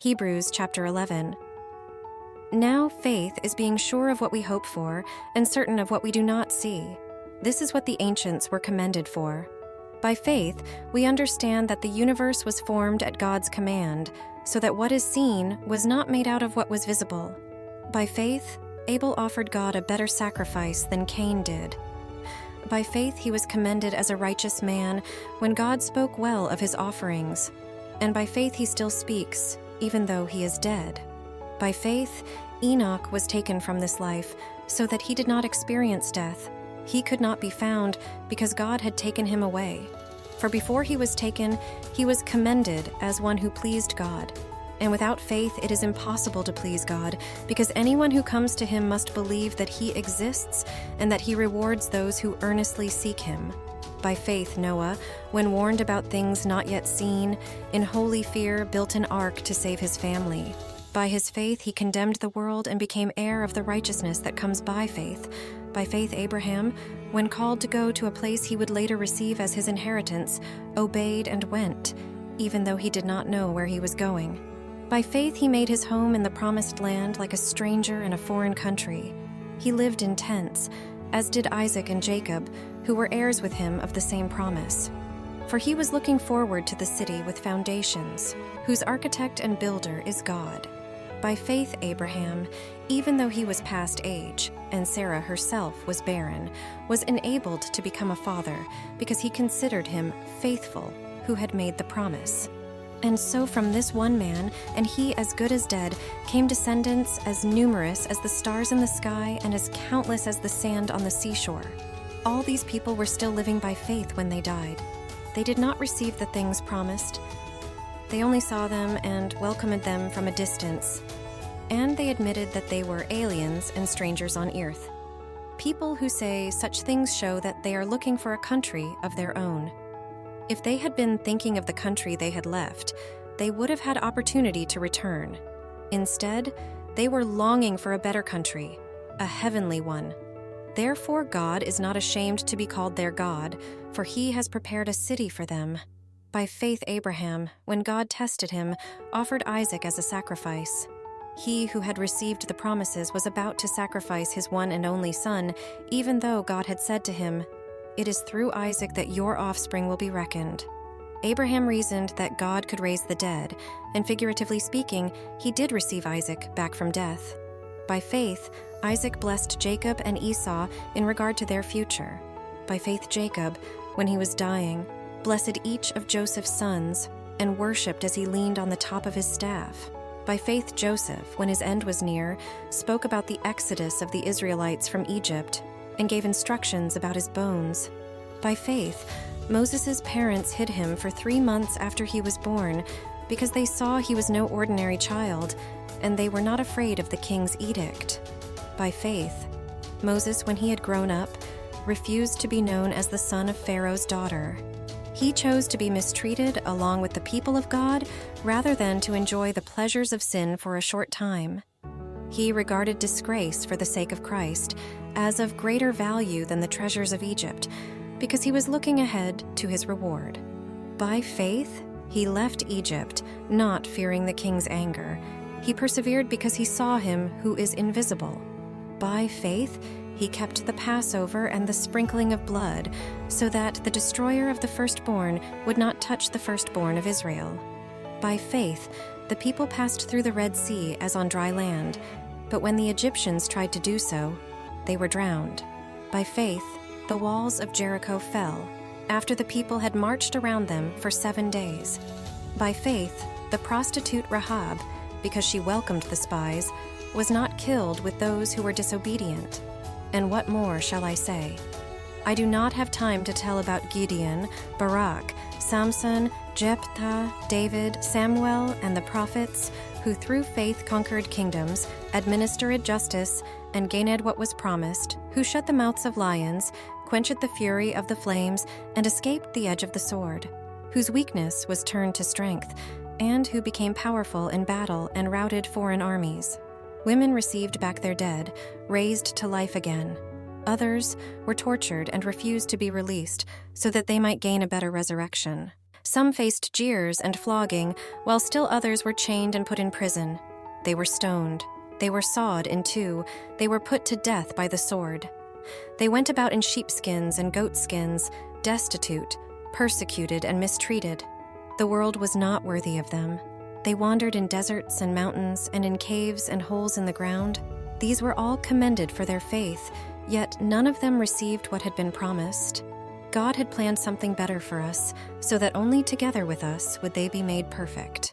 Hebrews chapter 11. Now faith is being sure of what we hope for and certain of what we do not see. This is what the ancients were commended for. By faith, we understand that the universe was formed at God's command, so that what is seen was not made out of what was visible. By faith, Abel offered God a better sacrifice than Cain did. By faith, he was commended as a righteous man when God spoke well of his offerings. And by faith, he still speaks, even though he is dead. By faith, Enoch was taken from this life so that he did not experience death. He could not be found because God had taken him away. For before he was taken, he was commended as one who pleased God. And without faith, it is impossible to please God, because anyone who comes to him must believe that he exists and that he rewards those who earnestly seek him. By faith, Noah, when warned about things not yet seen, in holy fear built an ark to save his family. By his faith, he condemned the world and became heir of the righteousness that comes by faith. By faith, Abraham, when called to go to a place he would later receive as his inheritance, obeyed and went, even though he did not know where he was going. By faith, he made his home in the promised land like a stranger in a foreign country. He lived in tents, as did Isaac and Jacob, who were heirs with him of the same promise. For he was looking forward to the city with foundations, whose architect and builder is God. By faith, Abraham, even though he was past age, and Sarah herself was barren, was enabled to become a father, because he considered him faithful who had made the promise. And so from this one man, and he as good as dead, came descendants as numerous as the stars in the sky and as countless as the sand on the seashore. All these people were still living by faith when they died. They did not receive the things promised. They only saw them and welcomed them from a distance, and they admitted that they were aliens and strangers on earth. People who say such things show that they are looking for a country of their own. If they had been thinking of the country they had left, they would have had opportunity to return. Instead, they were longing for a better country, a heavenly one. Therefore, God is not ashamed to be called their God, for he has prepared a city for them. By faith, Abraham, when God tested him, offered Isaac as a sacrifice. He who had received the promises was about to sacrifice his one and only son, even though God had said to him, "It is through Isaac that your offspring will be reckoned." Abraham reasoned that God could raise the dead, and figuratively speaking, he did receive Isaac back from death. By faith, Isaac blessed Jacob and Esau in regard to their future. By faith, Jacob, when he was dying, blessed each of Joseph's sons and worshipped as he leaned on the top of his staff. By faith, Joseph, when his end was near, spoke about the exodus of the Israelites from Egypt and gave instructions about his bones. By faith, Moses' parents hid him for 3 months after he was born because they saw he was no ordinary child, and they were not afraid of the king's edict. By faith, Moses, when he had grown up, refused to be known as the son of Pharaoh's daughter. He chose to be mistreated along with the people of God rather than to enjoy the pleasures of sin for a short time. He regarded disgrace for the sake of Christ as of greater value than the treasures of Egypt, because he was looking ahead to his reward. By faith, he left Egypt, not fearing the king's anger. He persevered because he saw him who is invisible. By faith, he kept the Passover and the sprinkling of blood, so that the destroyer of the firstborn would not touch the firstborn of Israel. By faith, the people passed through the Red Sea as on dry land, but when the Egyptians tried to do so, they were drowned. By faith, the walls of Jericho fell, after the people had marched around them for 7 days. By faith, the prostitute Rahab, because she welcomed the spies, was not killed with those who were disobedient. And what more shall I say? I do not have time to tell about Gideon, Barak, Samson, Jephthah, David, Samuel, and the prophets, who through faith conquered kingdoms, administered justice, and gained what was promised, who shut the mouths of lions, quenched the fury of the flames, and escaped the edge of the sword, whose weakness was turned to strength, and who became powerful in battle and routed foreign armies. Women received back their dead, raised to life again. Others were tortured and refused to be released so that they might gain a better resurrection. Some faced jeers and flogging, while still others were chained and put in prison. They were stoned. They were sawed in two. They were put to death by the sword. They went about in sheepskins and goatskins, destitute, persecuted, and mistreated. The world was not worthy of them. They wandered in deserts and mountains and in caves and holes in the ground. These were all commended for their faith, yet none of them received what had been promised. God had planned something better for us, so that only together with us would they be made perfect.